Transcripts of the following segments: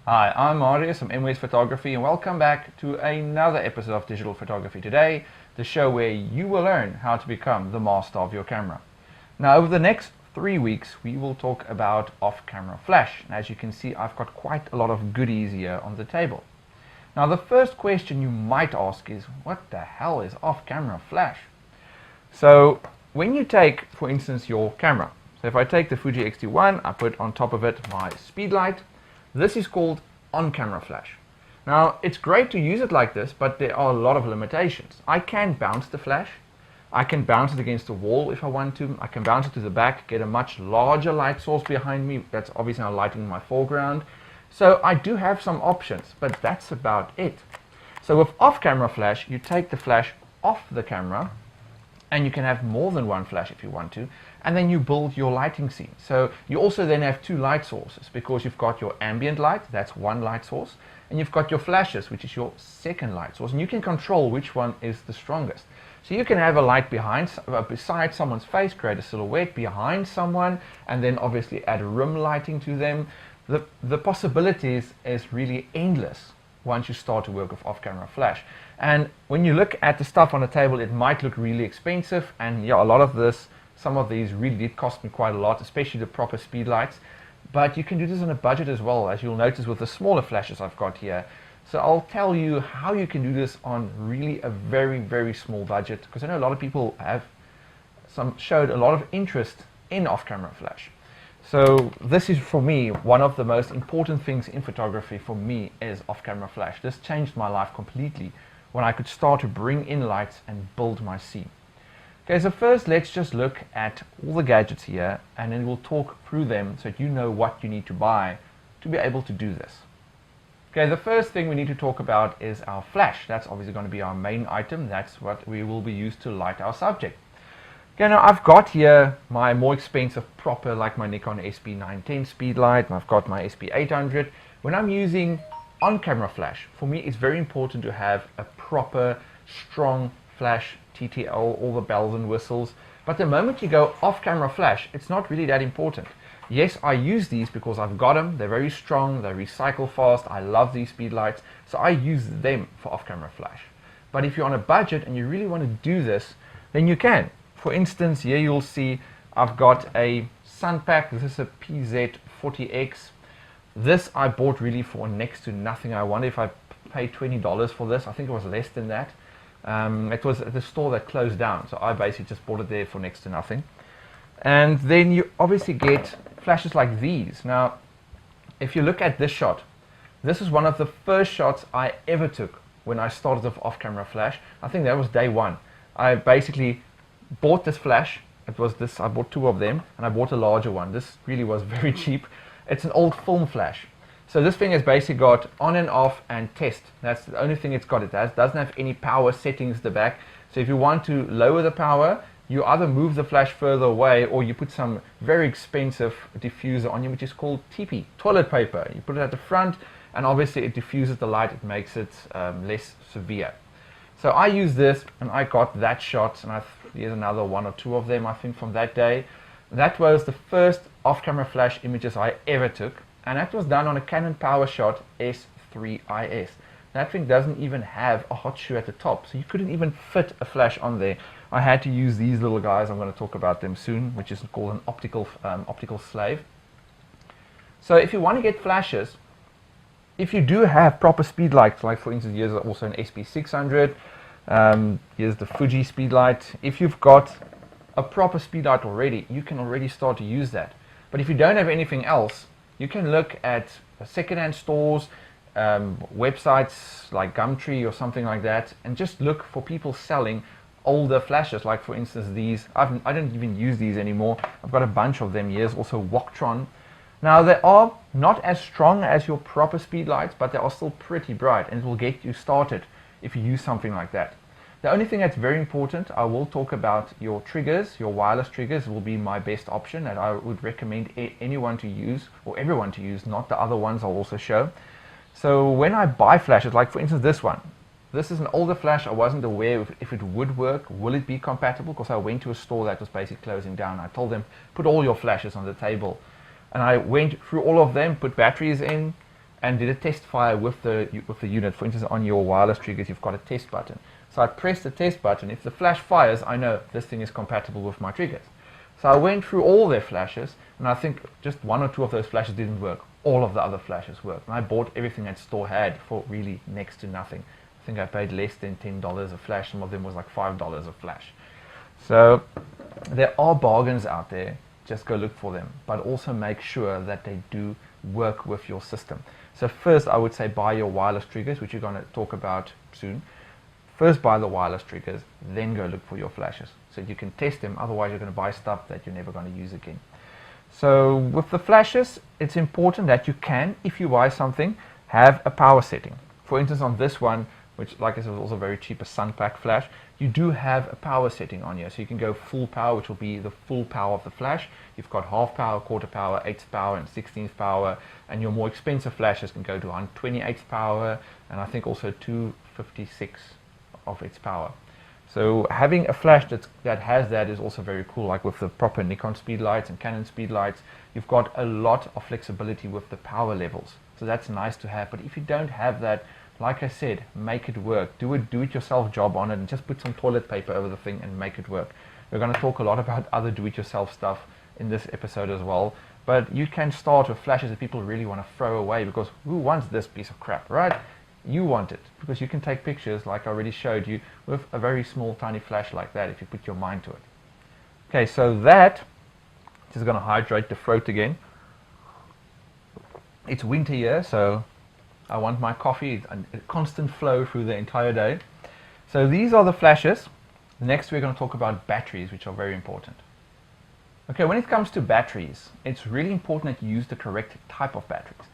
Hi, I'm Marius from MWS Photography and welcome back to another episode of Digital Photography Today, the show where you will learn how to become the master of your camera. Now over the next 3 weeks we will talk about off-camera flash. And as you can see, I've got quite a lot of goodies here on the table. Now the first question you might ask is, what the hell is off-camera flash? So when you take, for instance, your camera, so if I take the Fuji X-T1, I put on top of it my speed light. This is called on-camera flash. Now, it's great to use it like this, but there are a lot of limitations. I can bounce the flash. I can bounce it against the wall if I want to. I can bounce it to the back, get a much larger light source behind me. That's obviously now lighting my foreground. So I do have some options, but that's about it. So with off-camera flash, you take the flash off the camera, and you can have more than one flash if you want to, and then you build your lighting scene. So you also then have two light sources because you've got your ambient light, that's one light source, and you've got your flashes, which is your second light source, and you can control which one is the strongest. So you can have a light beside someone's face, create a silhouette behind someone, and then obviously add rim lighting to them. The possibilities is really endless once you start to work with off-camera flash. And when you look at the stuff on the table, it might look really expensive, and yeah, a lot of this, some of these really did cost me quite a lot, especially the proper speed lights. But you can do this on a budget as well, as you'll notice with the smaller flashes I've got here. So I'll tell you how you can do this on really a very, very small budget, because I know a lot of people have showed a lot of interest in off-camera flash. So this is, for me, one of the most important things in photography for me is off-camera flash. This changed my life completely when I could start to bring in lights and build my scene. Okay, so first let's just look at all the gadgets here, and then we'll talk through them so that you know what you need to buy to be able to do this. Okay, the first thing we need to talk about is our flash. That's obviously going to be our main item. That's what we will be used to light our subject. Okay, now I've got here my more expensive proper, like my Nikon SP910 speed light, and I've got my SP800. When I'm using on-camera flash, for me it's very important to have a proper, strong flash, TTL, all the bells and whistles. But the moment you go off-camera flash, it's not really that important. Yes, I use these because I've got them, they're very strong, they recycle fast, I love these speed lights, so I use them for off-camera flash. But if you're on a budget and you really want to do this, then you can. For instance, here you'll see I've got a Sunpack. This is a PZ40X. This I bought really for next to nothing. I wonder if I paid $20 for this. I think it was less than that. It was at the store that closed down, so I basically just bought it there for next to nothing. And then you obviously get flashes like these. Now, if you look at this shot, this is one of the first shots I ever took when I started with off-camera flash. I think that was day one. I basically bought this flash. It was this, I bought two of them, and I bought a larger one. This really was very cheap. It's an old film flash. So this thing has basically got on and off and test. That's the only thing it's got. It doesn't have any power settings at the back. So if you want to lower the power, you either move the flash further away or you put some very expensive diffuser on you, which is called TP, toilet paper. You put it at the front, and obviously it diffuses the light. It makes it less severe. So I use this, and I got that shot, and here's another one or two of them, I think, from that day. That was the first off-camera flash images I ever took, and that was done on a Canon PowerShot S3IS. That thing doesn't even have a hot shoe at the top, so you couldn't even fit a flash on there. I had to use these little guys. I'm going to talk about them soon, which is called an Optical Slave. So if you want to get flashes, if you do have proper speed lights, like for instance, here's also an SP600, here's the Fuji speed light. If you've got a proper speed light already, you can already start to use that. But if you don't have anything else, you can look at secondhand stores, websites like Gumtree or something like that, and just look for people selling older flashes, like for instance these. I don't even use these anymore. I've got a bunch of them. Here's also Wactron. Now they are not as strong as your proper speed lights, but they are still pretty bright, and it will get you started if you use something like that. The only thing that's very important, I will talk about your triggers. Your wireless triggers will be my best option, and I would recommend anyone to use, or everyone to use, not the other ones I'll also show. So when I buy flashes, like for instance this one, this is an older flash. I wasn't aware if it would work, will it be compatible, because I went to a store that was basically closing down. I told them, put all your flashes on the table. And I went through all of them, put batteries in, and did a test fire with the unit. For instance, on your wireless triggers, you've got a test button. So I press the test button. If the flash fires, I know this thing is compatible with my triggers. So I went through all their flashes, and I think just 1 or 2 of those flashes didn't work. All of the other flashes worked. And I bought everything that store had for really next to nothing. I think I paid less than $10 a flash. Some of them was like $5 a flash. So there are bargains out there. Just go look for them. But also make sure that they do work with your system. So first, I would say buy your wireless triggers, which you're going to talk about soon. First buy the wireless triggers, then go look for your flashes so you can test them. Otherwise you're going to buy stuff that you're never going to use again. So with the flashes, it's important that you can, if you buy something, have a power setting. For instance, on this one, which like I said was also very cheap, a sun pack flash, you do have a power setting on here. So you can go full power, which will be the full power of the flash. You've got half power, quarter power, 8th power, and 16th power. And your more expensive flashes can go to 128th power, and I think also 256 of its power. So having a flash that has that is also very cool. Like with the proper Nikon speed lights and Canon speed lights, you've got a lot of flexibility with the power levels. So that's nice to have. But if you don't have that, like I said, make it work. Do it yourself job on it, and just put some toilet paper over the thing and make it work. We're going to talk a lot about other do-it-yourself stuff in this episode as well. But you can start with flashes that people really want to throw away, because who wants this piece of crap, right? You want it, because you can take pictures, like I already showed you, with a very small tiny flash like that if you put your mind to it. Okay, so that is going to hydrate the throat again. It's winter here, so I want my coffee, a constant flow through the entire day. So these are the flashes. Next we're going to talk about batteries, which are very important. Okay, when it comes to batteries, it's really important that you use the correct type of batteries.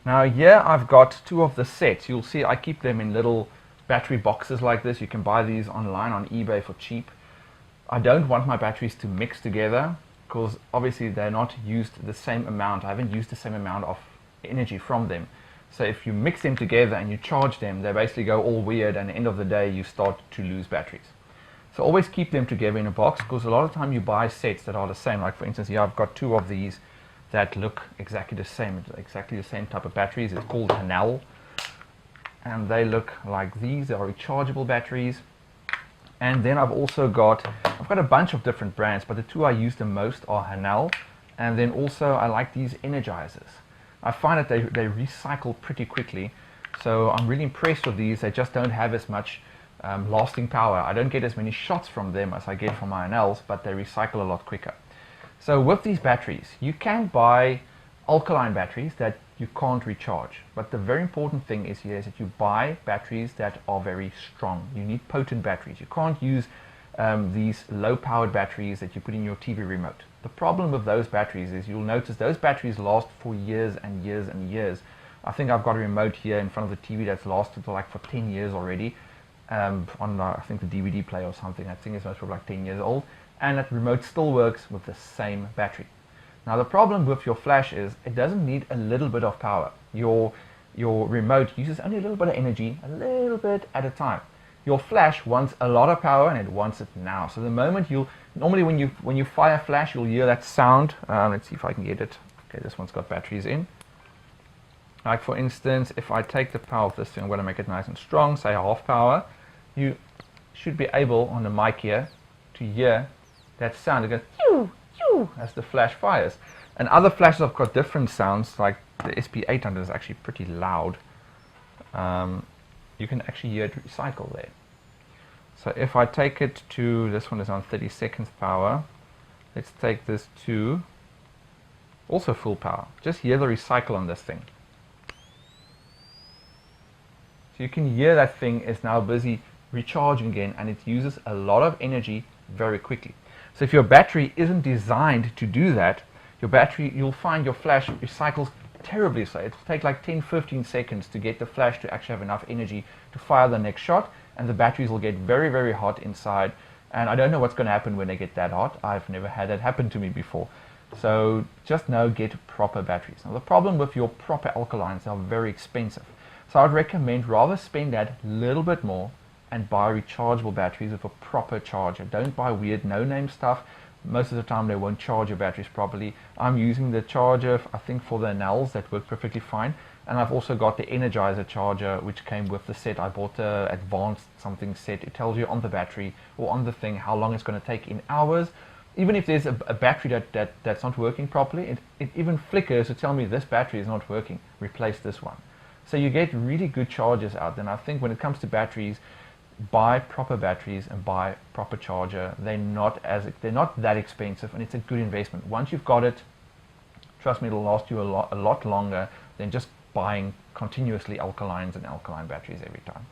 Now here I've got 2 of the sets. You'll see I keep them in little battery boxes like this. You can buy these online on eBay for cheap. I don't want my batteries to mix together, because obviously they're not used the same amount. I haven't used the same amount of energy from them. So if you mix them together and you charge them, they basically go all weird, and at the end of the day you start to lose batteries. So always keep them together in a box, because a lot of the time you buy sets that are the same. Like for instance here I've got 2 of these that look exactly the same. It's exactly the same type of batteries. It's called Hanel, and they look like these. They are rechargeable batteries. And then I've got a bunch of different brands, but the 2 I use the most are Hanel, and then also I like these energizers. I find that they recycle pretty quickly, so I'm really impressed with these. They just don't have as much lasting power. I don't get as many shots from them as I get from my Hanels, but they recycle a lot quicker. So with these batteries, you can buy alkaline batteries that you can't recharge. But the very important thing is here is that you buy batteries that are very strong. You need potent batteries. You can't use these low-powered batteries that you put in your TV remote. The problem with those batteries is you'll notice those batteries last for years and years and years. I think I've got a remote here in front of the TV that's lasted for like 10 years already. On I think the DVD player or something. I think it's most probably like 10 years old. And that remote still works with the same battery. Now the problem with your flash is it doesn't need a little bit of power. Your remote uses only a little bit of energy, a little bit at a time. Your flash wants a lot of power, and it wants it now. So the moment normally when you fire flash, you'll hear that sound. Let's see if I can get it. Okay, this one's got batteries in. Like for instance, if I take the power of this thing, I'm going to make it nice and strong, say half power. You should be able on the mic here to hear that sound. It goes pew, pew, as the flash fires. And other flashes have got different sounds, like the SP800 is actually pretty loud. You can actually hear it recycle there. So if I take it to, this one is on 32nd power. Let's take this to also full power. Just hear the recycle on this thing. So you can hear that thing is now busy recharging again, and it uses a lot of energy very quickly. So if your battery isn't designed to do that, you'll find your flash recycles terribly slow. It'll take like 10-15 seconds to get the flash to actually have enough energy to fire the next shot, and the batteries will get very, very hot inside. And I don't know what's going to happen when they get that hot. I've never had that happen to me before. So just know, get proper batteries. Now the problem with your proper alkalines, they are very expensive. So I'd recommend rather spend that little bit more and buy rechargeable batteries with a proper charger. Don't buy weird no-name stuff. most of the time they won't charge your batteries properly. I'm using the charger, I think, for the Nels that work perfectly fine. And I've also got the Energizer charger, which came with the set. I bought the advanced something set. It tells you on the battery or on the thing how long it's going to take in hours. Even if there's a battery that's not working properly, it even flickers to tell me this battery is not working, replace this one. So you get really good chargers out there. And I think when it comes to batteries, buy proper batteries and buy proper charger. They're not that expensive, and it's a good investment. Once you've got it, trust me, it'll last you a lot longer than just buying continuously alkalines and alkaline batteries every time.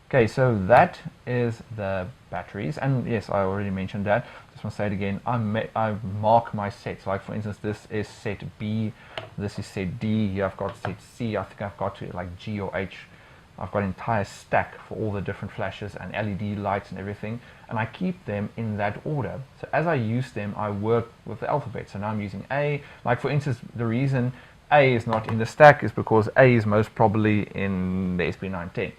Okay, so that is the batteries, and yes, I already mentioned that. Just want to say it again. I mark my sets. Like for instance, this is set B, this is set D. Here I've got set C. I think I've got to like G or H. I've got an entire stack for all the different flashes and LED lights and everything, and I keep them in that order. So as I use them, I work with the alphabet. So now I'm using A. Like for instance, the reason A is not in the stack is because A is most probably in the SB910.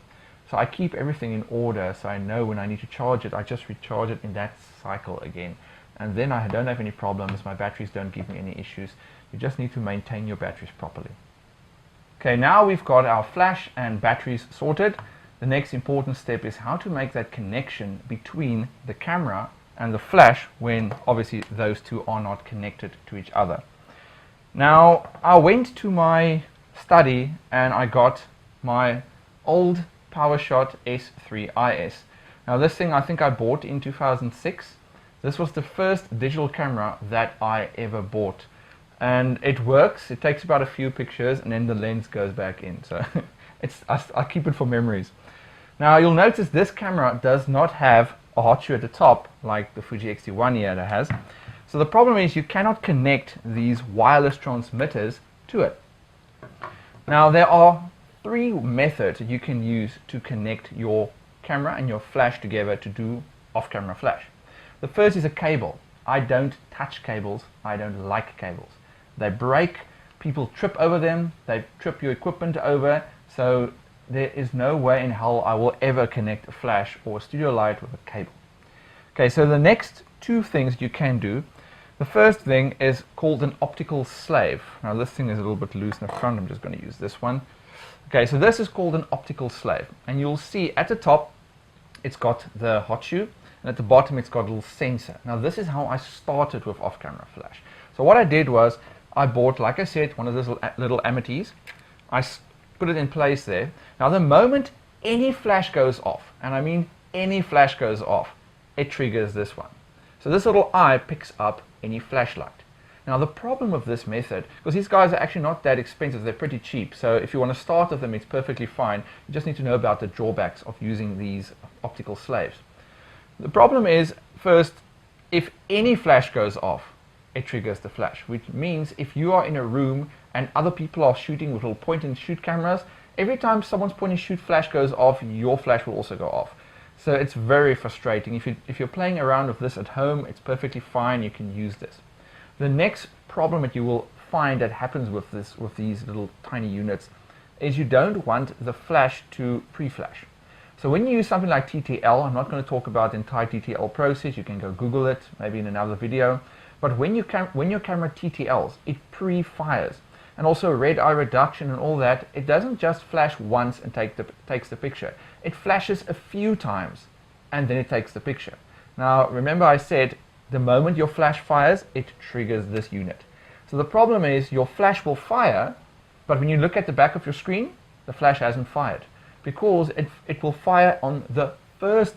So I keep everything in order, so I know when I need to charge it, I just recharge it in that cycle again. And then I don't have any problems, my batteries don't give me any issues. You just need to maintain your batteries properly. Okay, now we've got our flash and batteries sorted. The next important step is how to make that connection between the camera and the flash when obviously those two are not connected to each other. Now, I went to my study and I got my old PowerShot S3IS. Now this thing I think I bought in 2006. This was the first digital camera that I ever bought. And it works, it takes about a few pictures and then the lens goes back in. So I keep it for memories. Now you'll notice this camera does not have a hot shoe at the top like the Fuji X-T1 here has. So the problem is you cannot connect these wireless transmitters to it. Now there are three methods that you can use to connect your camera and your flash together to do off-camera flash. The first is a cable. I don't touch cables, I don't like cables. They break, people trip over them, they trip your equipment over, so there is no way in hell I will ever connect a flash or a studio light with a cable. Okay, so the next two things you can do. The first thing is called an optical slave. Now this thing is a little bit loose in the front, I'm just going to use this one. Okay, so this is called an optical slave, and you'll see at the top it's got the hot shoe, and at the bottom it's got a little sensor. Now this is how I started with off-camera flash. So what I did was I bought, like I said, one of those little Amities. I put it in place there. Now the moment any flash goes off, and I mean any flash goes off, it triggers this one. So this little eye picks up any flashlight. Now the problem with this method, because these guys are actually not that expensive, they're pretty cheap, so if you want to start with them it's perfectly fine. You just need to know about the drawbacks of using these optical slaves. The problem is, first, if any flash goes off, it triggers the flash, which means if you are in a room and other people are shooting with little point and shoot cameras, every time someone's point and shoot flash goes off, your flash will also go off. So it's very frustrating. If you're playing around with this at home, it's perfectly fine, you can use this. The next problem that you will find that happens with these little tiny units is you don't want the flash to pre-flash. So when you use something like TTL, I'm not going to talk about the entire TTL process, you can go Google it, maybe in another video, but when your camera TTLs, it pre-fires. And also red eye reduction and all that, it doesn't just flash once and takes the picture. It flashes a few times and then it takes the picture. Now remember I said, the moment your flash fires, it triggers this unit. So the problem is your flash will fire, but when you look at the back of your screen, the flash hasn't fired because it will fire on the first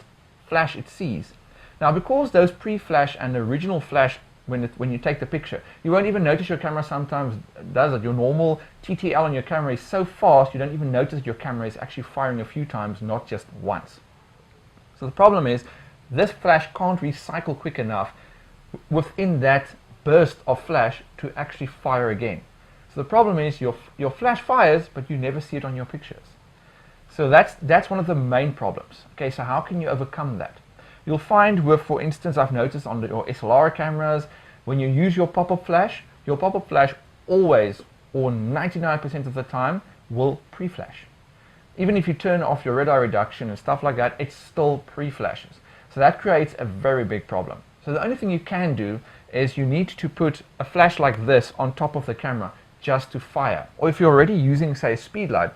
flash it sees. Now because those pre-flash and the original flash, when you take the picture, you won't even notice your camera sometimes does it. Your normal TTL on your camera is so fast you don't even notice that your camera is actually firing a few times, not just once. So the problem is this flash can't recycle quick enough within that burst of flash to actually fire again. So the problem is your flash fires, but you never see it on your pictures. So that's one of the main problems. Okay, so how can you overcome that? You'll find with, for instance, I've noticed on your SLR cameras, when you use your pop-up flash always, or 99% of the time, will pre-flash. Even if you turn off your red eye reduction and stuff like that, it still pre-flashes. So that creates a very big problem. So the only thing you can do is you need to put a flash like this on top of the camera just to fire. Or if you're already using, say, a speed light,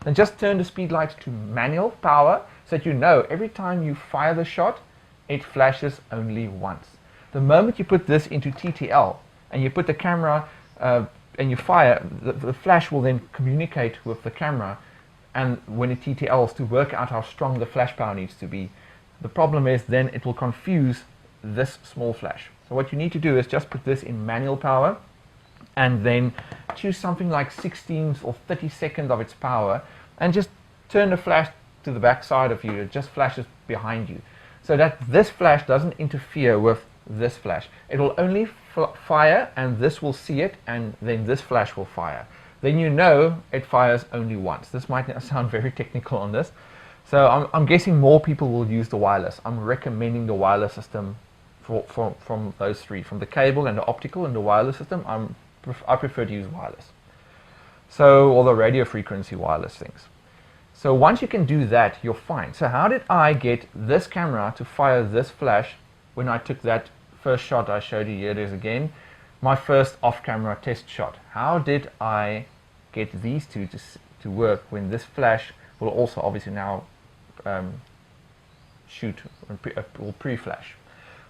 then just turn the speed light to manual power so that you know every time you fire the shot, it flashes only once. The moment you put this into TTL and you put the camera and you fire, the flash will then communicate with the camera, and when it TTLs to work out how strong the flash power needs to be. The problem is then it will confuse this small flash. So what you need to do is just put this in manual power and then choose something like 16th or 32nd of its power and just turn the flash to the back side of you. It just flashes behind you so that this flash doesn't interfere with this flash. It will only fire and this will see it, and then this flash will fire. Then you know it fires only once. This might sound very technical on this. So I'm guessing more people will use the wireless. I'm recommending the wireless system from those three, from the cable and the optical and the wireless system. I prefer to use wireless. So, or the radio frequency wireless things. So once you can do that, you're fine. So how did I get this camera to fire this flash when I took that first shot I showed you? Here it is again, my first off-camera test shot. How did I get these two to work when this flash will also obviously now shoot or pre-flash?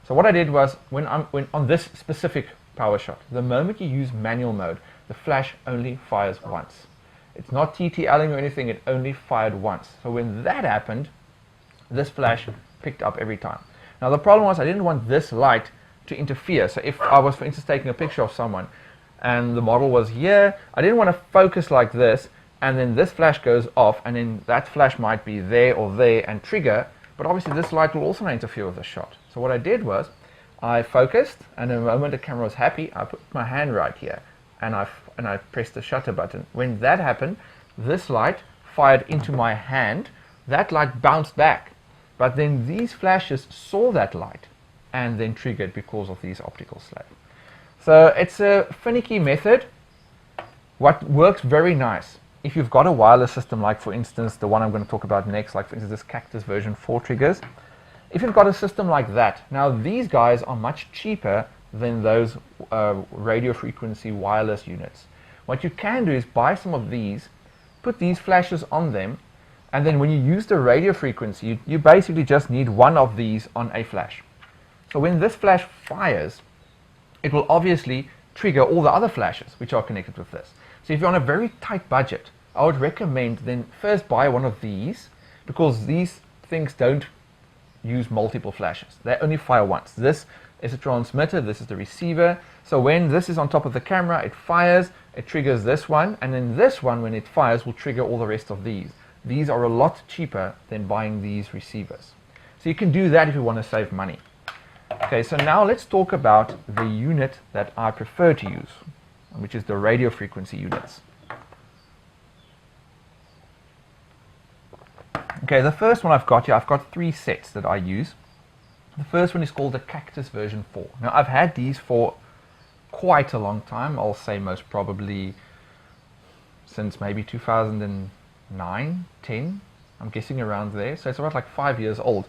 So what I did was, when on this specific power shot, the moment you use manual mode, the flash only fires once. It's not TTLing or anything, it only fired once. So when that happened, this flash picked up every time. Now the problem was I didn't want this light to interfere. So if I was, for instance, taking a picture of someone and the model was here, I didn't want to focus like this and then this flash goes off and then that flash might be there or there and trigger, but obviously this light will also interfere with the shot. So what I did was I focused, and the moment the camera was happy, I put my hand right here and I pressed the shutter button. When that happened, this light fired into my hand. That light bounced back, but then these flashes saw that light and then triggered because of these optical slave. So it's a finicky method. What works very nice, if you've got a wireless system, like for instance the one I'm going to talk about next, like for instance this Cactus version 4 triggers. If you've got a system like that, now these guys are much cheaper than those radio frequency wireless units. What you can do is buy some of these, put these flashes on them, and then when you use the radio frequency, you basically just need one of these on a flash. So when this flash fires, it will obviously trigger all the other flashes which are connected with this. So if you're on a very tight budget, I would recommend then first buy one of these, because these things don't use multiple flashes. They only fire once. This is a transmitter, this is the receiver. So when this is on top of the camera, it fires, it triggers this one, and then this one, when it fires, will trigger all the rest of these. These are a lot cheaper than buying these receivers. So you can do that if you want to save money. Okay, so now let's talk about the unit that I prefer to use, which is the radio frequency units. Okay, the first one I've got here, I've got 3 sets that I use. The first one is called the Cactus version 4. Now I've had these for quite a long time. I'll say most probably since maybe 2009, 10. I'm guessing around there. So it's about like 5 years old.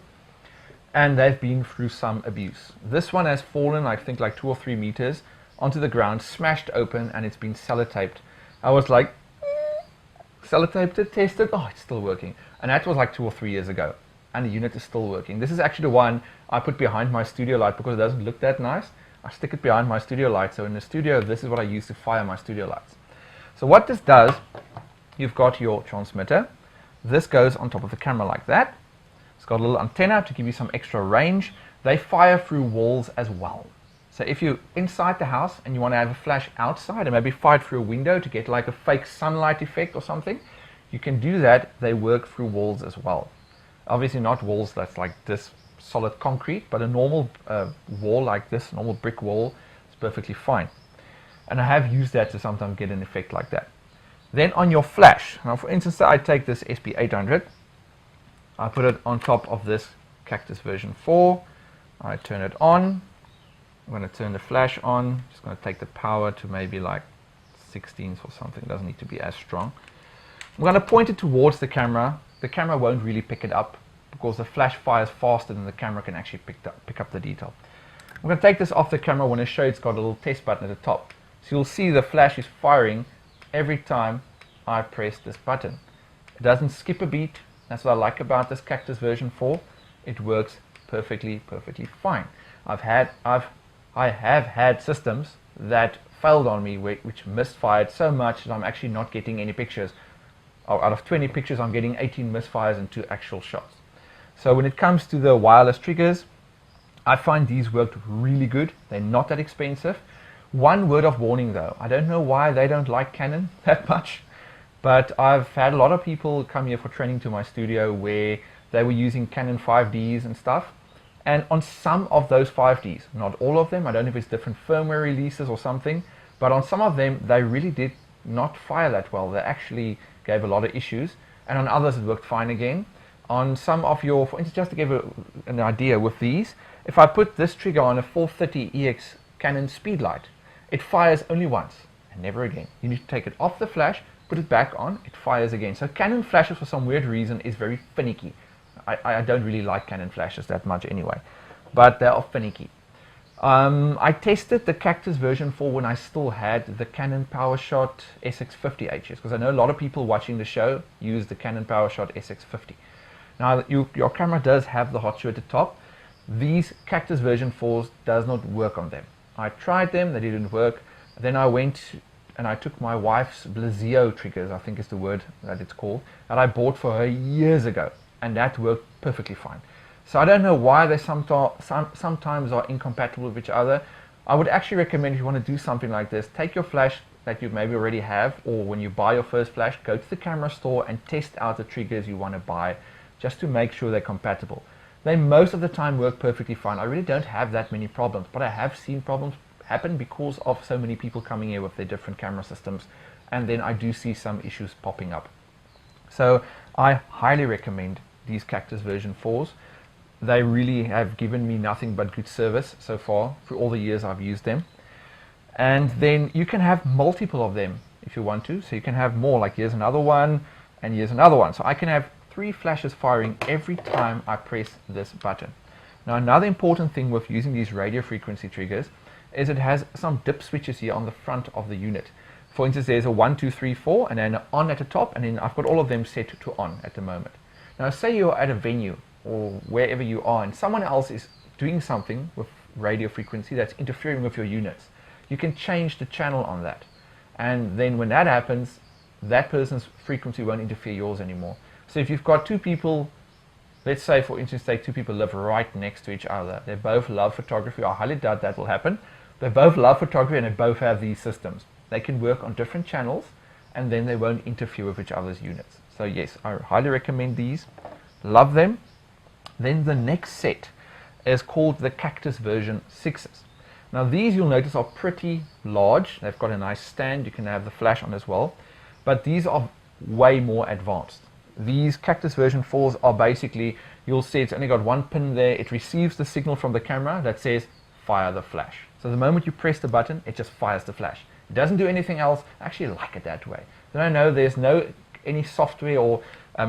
And they've been through some abuse. This one has fallen, I think, like 2 or 3 meters onto the ground, smashed open, and it's been sellotaped. I was like, sellotaped it, tested, oh, it's still working. And that was like 2 or 3 years ago. And the unit is still working. This is actually the one I put behind my studio light because it doesn't look that nice. I stick it behind my studio light. So in the studio, this is what I use to fire my studio lights. So what this does, you've got your transmitter. This goes on top of the camera like that. It's got a little antenna to give you some extra range. They fire through walls as well. So if you're inside the house and you want to have a flash outside and maybe fire through a window to get like a fake sunlight effect or something, you can do that. They work through walls as well. Obviously not walls that's like this solid concrete, but a normal wall like this, normal brick wall, is perfectly fine. And I have used that to sometimes get an effect like that. Then on your flash, now for instance, I take this SP800, I put it on top of this Cactus version 4, I turn it on, I'm going to turn the flash on, just going to take the power to maybe like 16th or something, it doesn't need to be as strong. I'm going to point it towards the camera won't really pick it up because the flash fires faster than the camera can actually pick up the detail. I'm going to take this off the camera. I want to show it's got a little test button at the top. So you'll see the flash is firing every time I press this button. It doesn't skip a beat. That's what I like about this Cactus version 4. It works perfectly fine. I have had systems that failed on me which misfired so much that I'm actually not getting any pictures. Out of 20 pictures, I'm getting 18 misfires and 2 actual shots. So when it comes to the wireless triggers, I find these worked really good. They're not that expensive. One word of warning though, I don't know why they don't like Canon that much, but I've had a lot of people come here for training to my studio where they were using Canon 5Ds and stuff. And on some of those 5Ds, not all of them, I don't know if it's different firmware releases or something, but on some of them, they really did not fire that well. They actually gave a lot of issues, and on others it worked fine again. On some of your, for instance, just to give an idea with these, if I put this trigger on a 430EX Canon speedlight, it fires only once and never again. You need to take it off the flash, put it back on, it fires again. So Canon flashes for some weird reason is very finicky. I don't really like Canon flashes that much anyway, but they are finicky. I tested the Cactus version 4 when I still had the Canon PowerShot SX50Hs, because I know a lot of people watching the show use the Canon PowerShot SX50. Now your camera does have the hot shoe at the top. These Cactus version 4s does not work on them. I tried them, they didn't work. Then I went and I took my wife's Blazio triggers, I think is the word that it's called, that I bought for her years ago, and that worked perfectly fine. So I don't know why they sometimes are incompatible with each other. I would actually recommend, if you want to do something like this, take your flash that you maybe already have, or when you buy your first flash, go to the camera store and test out the triggers you want to buy, just to make sure they're compatible. They most of the time work perfectly fine. I really don't have that many problems, but I have seen problems happen because of so many people coming here with their different camera systems, and then I do see some issues popping up. So I highly recommend these Cactus version 4s. They really have given me nothing but good service so far for all the years I've used them. And then you can have multiple of them if you want to. So you can have more, like here's another one and here's another one. So I can have 3 flashes firing every time I press this button. Now another important thing with using these radio frequency triggers is it has some dip switches here on the front of the unit. For instance, there's a 1, 2, 3, 4 and then an on at the top, and then I've got all of them set to on at the moment. Now say you're at a venue or wherever you are and someone else is doing something with radio frequency that's interfering with your units. You can change the channel on that, and then when that happens, that person's frequency won't interfere yours anymore. So if you've got 2 people, let's say for instance take 2 people live right next to each other, they both love photography, I highly doubt that will happen, they both love photography and they both have these systems. They can work on different channels and then they won't interfere with each other's units. So yes, I highly recommend these, love them. Then the next set is called the Cactus version 6s. Now these you'll notice are pretty large. They've got a nice stand, you can have the flash on as well, but these are way more advanced. These Cactus version 4s are basically, you'll see it's only got 1 pin there. It receives the signal from the camera that says fire the flash. So the moment you press the button, it just fires the flash. It doesn't do anything else. I actually like it that way. Then I know there's any software or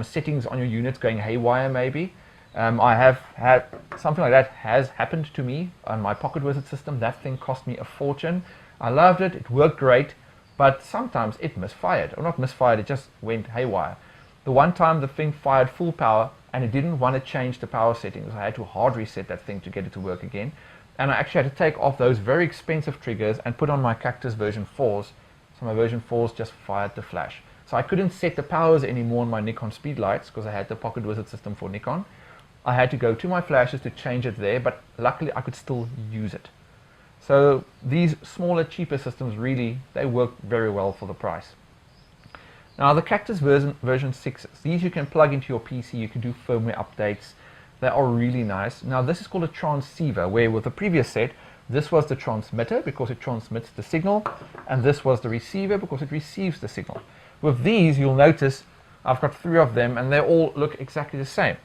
settings on your units going haywire maybe. I have had something like that has happened to me on my Pocket Wizard system. That thing cost me a fortune. I loved it, it worked great, but sometimes it misfired, or not misfired, it just went haywire. The one time the thing fired full power and it didn't want to change the power settings. I had to hard reset that thing to get it to work again. And I actually had to take off those very expensive triggers and put on my Cactus version 4s. So my version 4s just fired the flash. So I couldn't set the powers anymore on my Nikon speedlights because I had the Pocket Wizard system for Nikon. I had to go to my flashes to change it there, but luckily I could still use it. So these smaller, cheaper systems really, they work very well for the price. Now the Cactus version 6s, these you can plug into your PC, you can do firmware updates. They are really nice. Now this is called a transceiver, where with the previous set, this was the transmitter because it transmits the signal, and this was the receiver because it receives the signal. With these, you'll notice I've got 3 of them and they all look exactly the same.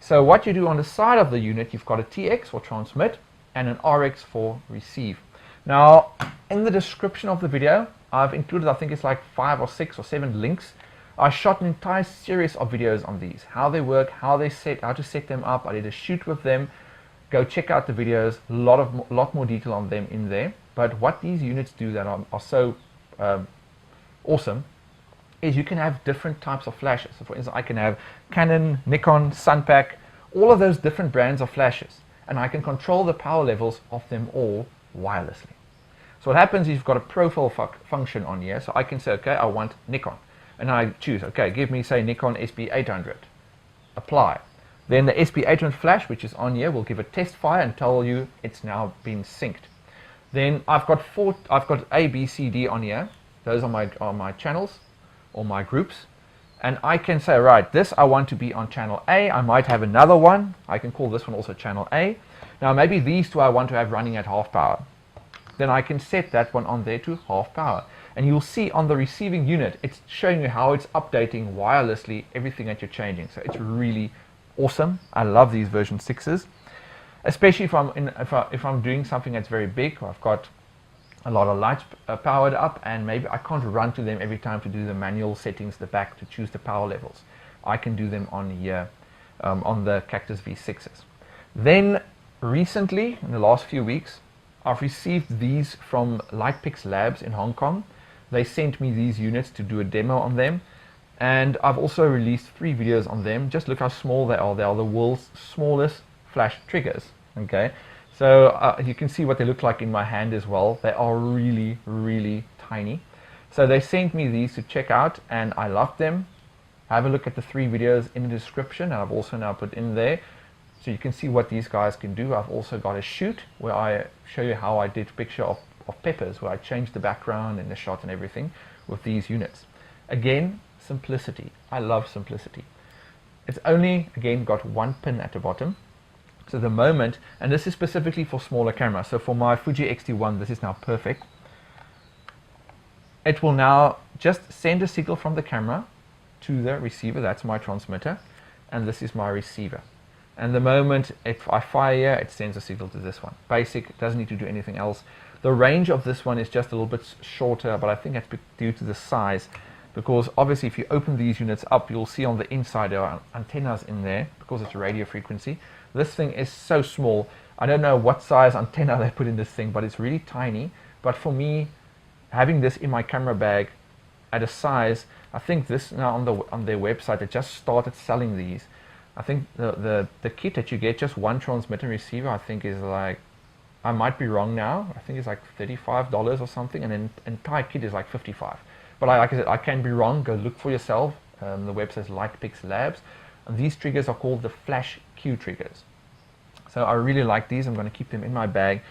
So what you do on the side of the unit, you've got a TX for transmit and an RX for receive. Now in the description of the video, I've included, I think it's like 5 or 6 or 7 links. I shot an entire series of videos on these, how they work, how to set them up. I did a shoot with them. Go check out the videos, lot more detail on them in there. But what these units do that are so awesome is you can have different types of flashes. So for instance, I can have Canon, Nikon, Sunpack, all of those different brands of flashes, and I can control the power levels of them all wirelessly. So what happens is you've got a profile function on here, so I can say, okay, I want Nikon, and I choose, okay, give me, say, Nikon SP800, apply. Then the SP800 flash, which is on here, will give a test fire and tell you it's now been synced. Then I've got A, B, C, D on here. Those are my channels or my groups. And I can say, right, this I want to be on channel A. I might have another one. I can call this one also channel A. Now maybe these two I want to have running at half power. Then I can set that one on there to half power. And you'll see on the receiving unit, it's showing you how it's updating wirelessly everything that you're changing. So it's really awesome. I love these version 6s, especially if I'm doing something that's very big, or I've got a lot of lights powered up, and maybe I can't run to them every time to do the manual settings at the back to choose the power levels. I can do them on here on the Cactus V6s. Then recently, in the last few weeks, I've received these from Lightpix Labs in Hong Kong. They sent me these units to do a demo on them. And I've also released 3 videos on them. Just look how small they are. They are the world's smallest flash triggers. Okay, so you can see what they look like in my hand as well. They are really, really tiny. So they sent me these to check out, and I love them. Have a look at the 3 videos in the description, and I've also now put in there, so you can see what these guys can do. I've also got a shoot where I show you how I did a picture of peppers, where I changed the background and the shot and everything with these units. Again, simplicity. I love simplicity. It's only, again, got one pin at the bottom. So the moment, and this is specifically for smaller cameras. So for my Fuji X-T1, this is now perfect. It will now just send a signal from the camera to the receiver. That's my transmitter, and this is my receiver. And the moment if I fire here, it sends a signal to this one. Basic, it doesn't need to do anything else. The range of this one is just a little bit shorter, but I think that's due to the size. Because obviously if you open these units up, you'll see on the inside there are antennas in there, because it's radio frequency. This thing is so small. I don't know what size antenna they put in this thing, but it's really tiny. But for me, having this in my camera bag at a size, I think this now on their website, they just started selling these. I think the kit that you get, just one transmitter receiver, I think is like, I might be wrong now, I think it's like $35 or something, and then entire kit is like $55. But like I said, I can be wrong. Go look for yourself. The website is Lightpix Labs. And these triggers are called the Flash Q triggers. So I really like these. I'm going to keep them in my bag.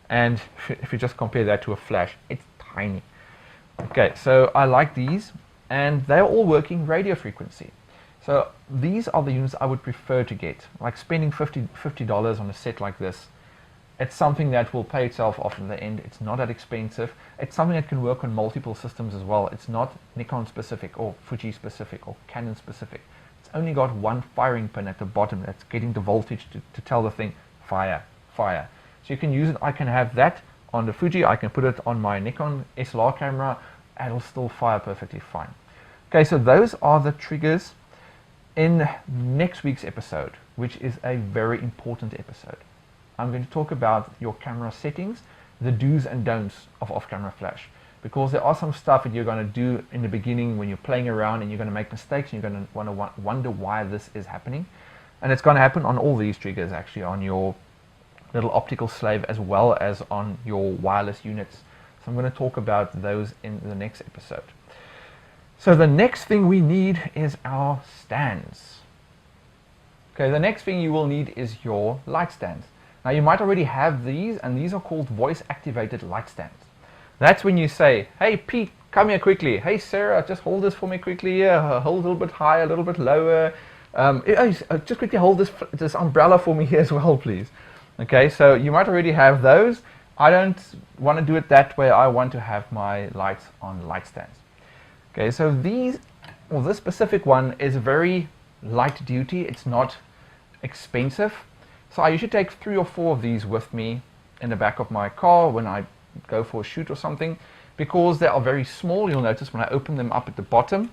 And if you just compare that to a flash, it's tiny. Okay, so I like these. And they're all working radio frequency. So these are the units I would prefer to get. Like spending $50 on a set like this. It's something that will pay itself off in the end. It's not that expensive. It's something that can work on multiple systems as well. It's not Nikon specific or Fuji specific or Canon specific. It's only got one firing pin at the bottom that's getting the voltage to tell the thing fire, fire. So you can use it. I can have that on the Fuji. I can put it on my Nikon SLR camera, and it'll still fire perfectly fine. Okay, so those are the triggers in next week's episode, which is a very important episode. I'm going to talk about your camera settings, the do's and don'ts of off-camera flash, because there are some stuff that you're going to do in the beginning when you're playing around, and you're going to make mistakes, and you're going to want to wonder why this is happening. And it's going to happen on all these triggers, actually, on your little optical slave as well as on your wireless units. So I'm going to talk about those in the next episode. So the next thing we need is our stands. Okay, the next thing you will need is your light stands. Now you might already have these, and these are called voice activated light stands. That's when you say, hey Pete, come here quickly. Hey Sarah, just hold this for me quickly here. Hold a little bit higher, a little bit lower. Just quickly hold this umbrella for me here as well, please. Okay, so you might already have those. I don't want to do it that way. I want to have my lights on light stands. Okay, so this specific one is very light duty. It's not expensive. So I usually take 3 or 4 of these with me in the back of my car when I go for a shoot or something, because they are very small. You'll notice when I open them up at the bottom,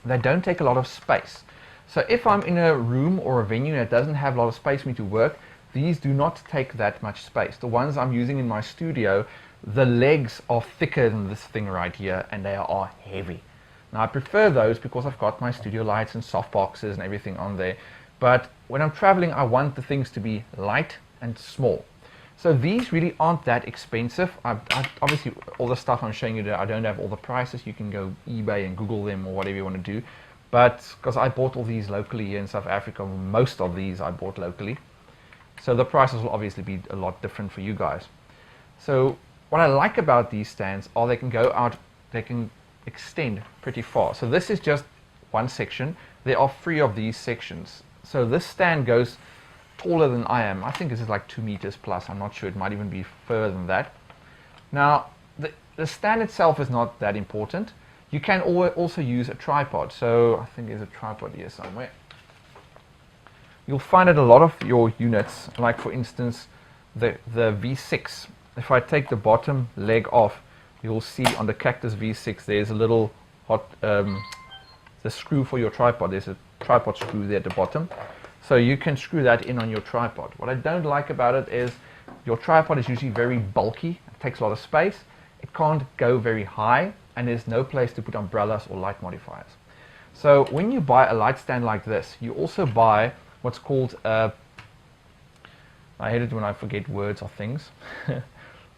they don't take a lot of space. So if I'm in a room or a venue that doesn't have a lot of space for me to work, these do not take that much space. The ones I'm using in my studio, the legs are thicker than this thing right here, and they are heavy. Now I prefer those because I've got my studio lights and soft boxes and everything on there. But when I'm traveling, I want the things to be light and small. So these really aren't that expensive. Obviously, all the stuff I'm showing you there, I don't have all the prices. You can go eBay and Google them or whatever you want to do. But because I bought all these locally here in South Africa, most of these I bought locally. So the prices will obviously be a lot different for you guys. So what I like about these stands are they can go out, they can extend pretty far. So this is just one section. There are 3 of these sections. So this stand goes taller than I am. I think this is like 2 meters plus. I'm not sure. It might even be further than that. Now, the stand itself is not that important. You can also use a tripod. So I think there's a tripod here somewhere. You'll find it a lot of your units, like for instance, the V6. If I take the bottom leg off, you'll see on the Cactus V6 there's a little the screw for your tripod. There's a tripod screw there at the bottom. So you can screw that in on your tripod. What I don't like about it is your tripod is usually very bulky. It takes a lot of space. It can't go very high, and there's no place to put umbrellas or light modifiers. So when you buy a light stand like this, you also buy what's called I hate it when I forget words or things.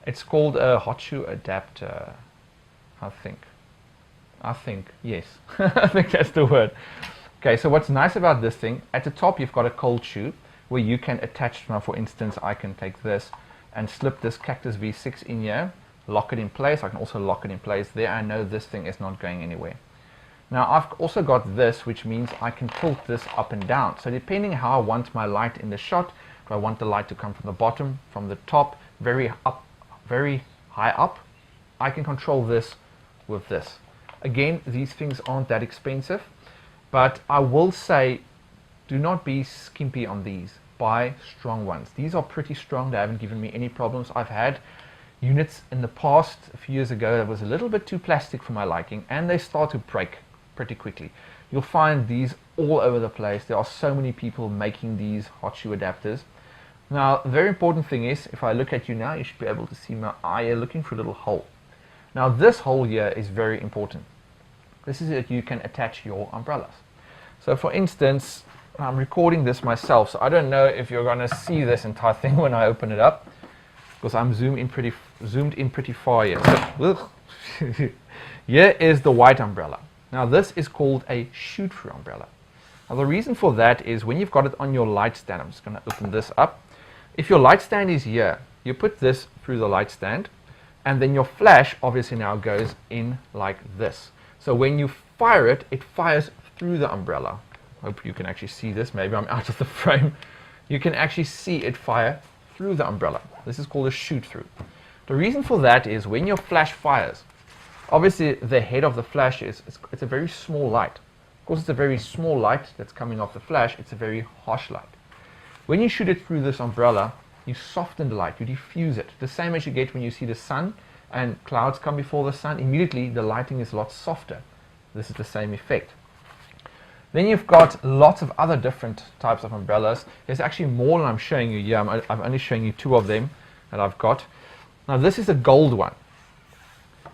It's called a hot shoe adapter, I think, yes. I think that's the word. Okay, so what's nice about this thing, at the top you've got a cold shoe where you can attach. Now for instance, I can take this and slip this Cactus V6 in here, lock it in place. I can also lock it in place there. I know this thing is not going anywhere. Now I've also got this, which means I can tilt this up and down. So depending how I want my light in the shot, do I want the light to come from the bottom, from the top, very high up, I can control this with this. Again, these things aren't that expensive. But I will say, do not be skimpy on these. Buy strong ones. These are pretty strong. They haven't given me any problems. I've had units in the past, a few years ago, that was a little bit too plastic for my liking, and they start to break pretty quickly. You'll find these all over the place. There are so many people making these hot shoe adapters. Now, the very important thing is, if I look at you now, you should be able to see my eye looking for a little hole. Now, this hole here is very important. This is that you can attach your umbrellas. So for instance, I'm recording this myself, so I don't know if you're going to see this entire thing when I open it up, because I'm zoomed in pretty far here. So, here is the white umbrella. Now this is called a shoot-through umbrella. Now the reason for that is when you've got it on your light stand, I'm just going to open this up. If your light stand is here, you put this through the light stand, and then your flash obviously now goes in like this. So when you fire it, it fires through the umbrella. Hope you can actually see this. Maybe I'm out of the frame. You can actually see it fire through the umbrella. This is called a shoot through. The reason for that is when your flash fires, obviously the head of the flash it's a very small light. Of course, it's a very small light that's coming off the flash. It's a very harsh light. When you shoot it through this umbrella, you soften the light, you diffuse it. The same as you get when you see the sun and clouds come before the sun. Immediately the lighting is a lot softer. This is the same effect. Then you've got lots of other different types of umbrellas. There's actually more than I'm showing you here. I'm only showing you 2 of them that I've got. Now this is a gold one.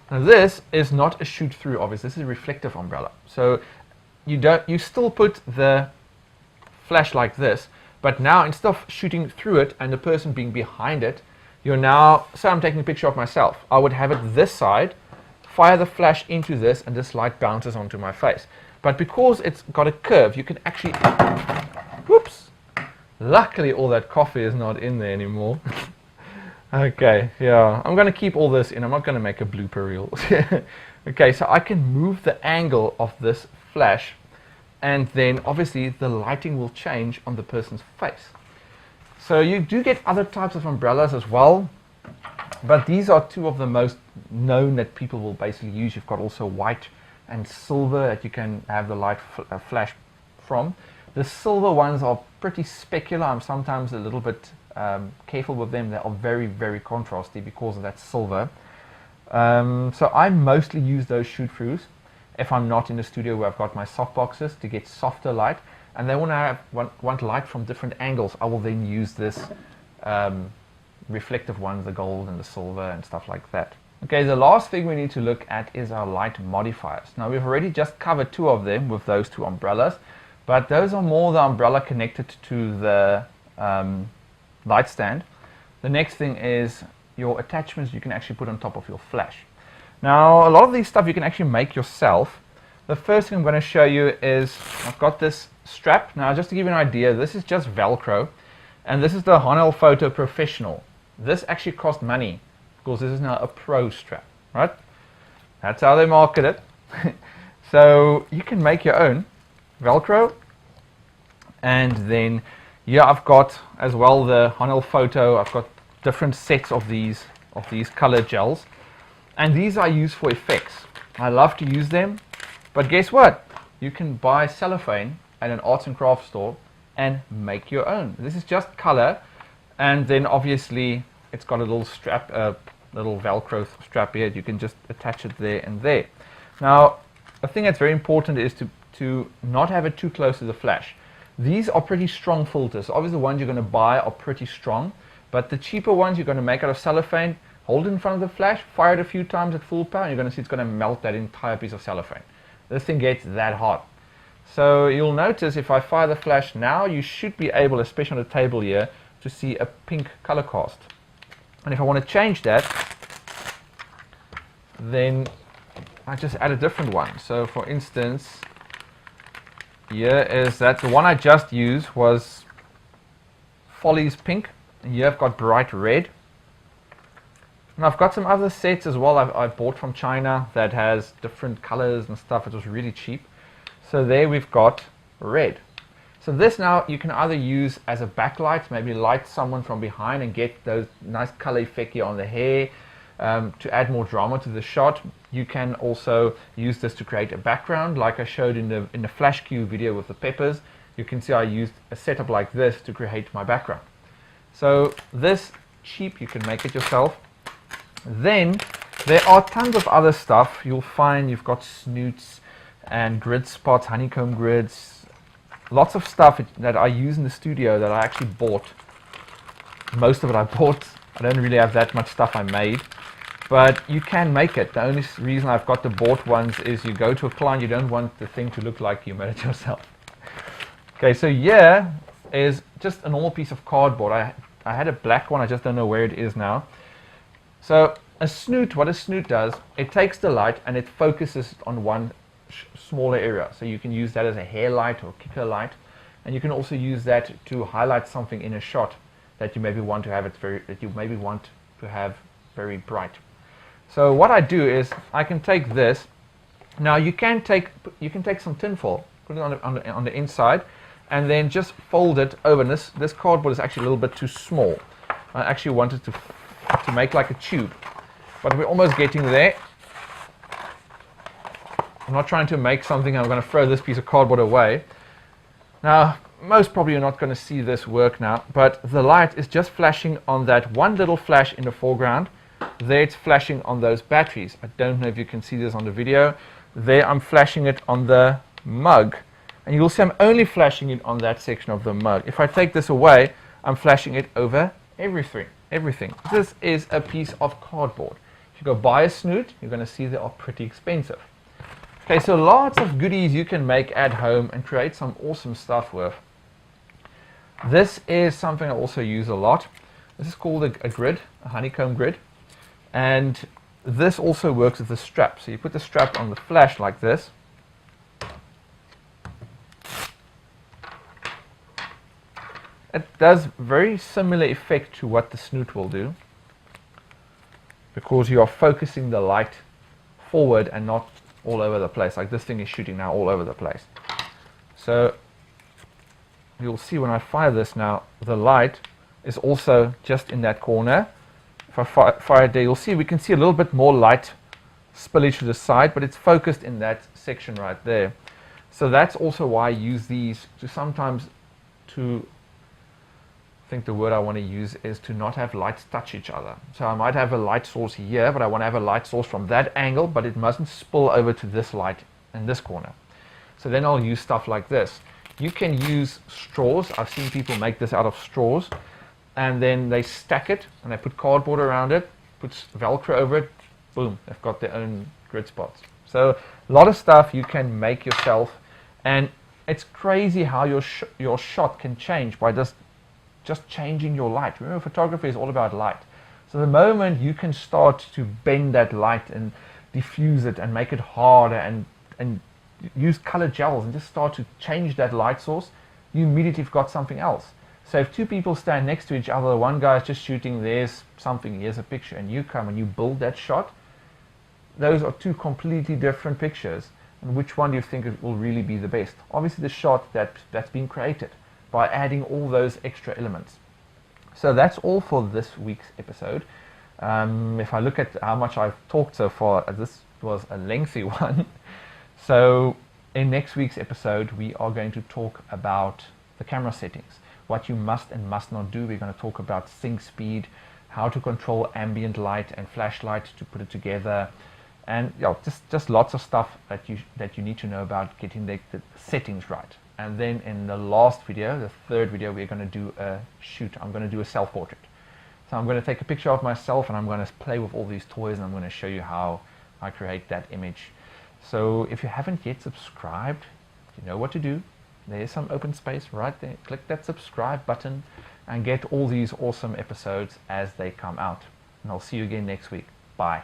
Now this is not a shoot-through, obviously. This is a reflective umbrella. So you still put the flash like this, but now instead of shooting through it and the person being behind it, you're now, say I'm taking a picture of myself, I would have it this side, fire the flash into this, and this light bounces onto my face. But because it's got a curve, you can actually, whoops, luckily all that coffee is not in there anymore. Okay, yeah, I'm going to keep all this in. I'm not going to make a blooper reel. Okay, so I can move the angle of this flash, and then obviously the lighting will change on the person's face. So you do get other types of umbrellas as well, but these are 2 of the most known that people will basically use. You've got also white and silver that you can have the light flash from. The silver ones are pretty specular. I'm sometimes a little bit careful with them. They are very, very contrasty because of that silver. So I mostly use those shoot-throughs if I'm not in the studio where I've got my soft boxes to get softer light. And then when I want light from different angles, I will then use this reflective ones, the gold and the silver and stuff like that. Okay, the last thing we need to look at is our light modifiers. Now we've already just covered two of them with those two umbrellas, but those are more the umbrella connected to the light stand. The next thing is your attachments you can actually put on top of your flash. Now a lot of these stuff you can actually make yourself. The first thing I'm going to show you is I've got this strap. Now just to give you an idea, this is just Velcro, and this is the Honel Photo Professional. This actually cost money because this is now a pro strap, right? That's how they market it. So you can make your own Velcro, and then here I've got as well the Honel Photo. I've got different sets of these color gels, and these I use for effects. I love to use them, but guess what? You can buy cellophane at an arts and crafts store and make your own. This is just color, and then obviously it's got a little strap, little Velcro strap here. You can just attach it there and there. Now, a thing that's very important is to not have it too close to the flash. These are pretty strong filters. Obviously, the ones you're going to buy are pretty strong, but the cheaper ones you're going to make out of cellophane, hold it in front of the flash, fire it a few times at full power, and you're going to see it's going to melt that entire piece of cellophane. This thing gets that hot. So you'll notice if I fire the flash now, you should be able, especially on the table here, to see a pink color cast. And if I want to change that, then I just add a different one. So for instance, here is that the one I just used was Follies pink, and here I've got bright red. And I've got some other sets as well I bought from China that has different colors and stuff. It was really cheap. So there we've got red. So this now you can either use as a backlight, maybe light someone from behind and get those nice color effect here on the hair to add more drama to the shot. You can also use this to create a background, like I showed in the flash cue video with the peppers. You can see I used a setup like this to create my background. So this cheap, you can make it yourself. Then there are tons of other stuff. You'll find you've got snoots and grid spots, honeycomb grids, lots of stuff that I use in the studio that I actually bought. Most of it I bought. I don't really have that much stuff I made, but you can make it. The only reason I've got the bought ones is you go to a client, you don't want the thing to look like you made it yourself. Okay, so here is just a normal piece of cardboard. I had a black one, I just don't know where it is now. So a snoot, what a snoot does, it takes the light and it focuses on one smaller area. So you can use that as a hair light or kicker light, and you can also use that to highlight something in a shot that you maybe want to have very bright. So what I do is I can take this. Now you can take some tinfoil, put it on the inside, and then just fold it over. And this cardboard is actually a little bit too small. I actually wanted to make like a tube, but we're almost getting there. I'm not trying to make something I'm going to throw this piece of cardboard away. Now, most probably you're not going to see this work now, but the light is just flashing on that one little flash in the foreground. There it's flashing on those batteries. I don't know if you can see this on the video. There I'm flashing it on the mug. And you'll see I'm only flashing it on that section of the mug. If I take this away, I'm flashing it over everything. This is a piece of cardboard. If you go buy a snoot, you're going to see they are pretty expensive. Okay, so lots of goodies you can make at home and create some awesome stuff with. This is something I also use a lot. This is called a grid, a honeycomb grid. And this also works with the strap. So you put the strap on the flash like this. It does very similar effect to what the snoot will do, because you are focusing the light forward and not all over the place. Like this thing is shooting now all over the place. So you'll see when I fire this now, the light is also just in that corner. If I fire it there, you'll see we can see a little bit more light spillage to the side, but it's focused in that section right there. So that's also why I use these to sometimes I think the word I want to use is to not have lights touch each other. So I might have a light source here, but I want to have a light source from that angle, but it mustn't spill over to this light in this corner. So then I'll use stuff like this. You can use straws. I've seen people make this out of straws. and then they stack it and they put cardboard around it, puts Velcro over it, boom, they've got their own grid spots. So a lot of stuff you can make yourself, and it's crazy how your shot can change by just changing your light. Remember, photography is all about light. So the moment you can start to bend that light and diffuse it and make it harder and use color gels and just start to change that light source, you immediately have got something else. So if two people stand next to each other, one guy is just shooting, there's something, here's a picture, and you come and you build that shot, those are two completely different pictures. And which one do you think will really be the best? Obviously the shot that's been created by adding all those extra elements. So that's all for this week's episode. If I look at how much I've talked so far, this was a lengthy one. So in next week's episode, we are going to talk about the camera settings, what you must and must not do. We're going to talk about sync speed, how to control ambient light and flashlight to put it together, and just lots of stuff that you need to know about getting the settings right. And then in the last video, the third video, we're going to do a shoot. I'm going to do a self-portrait. So I'm going to take a picture of myself and I'm going to play with all these toys and I'm going to show you how I create that image. So if you haven't yet subscribed, you know what to do. There's some open space right there. Click that subscribe button and get all these awesome episodes as they come out. And I'll see you again next week. Bye.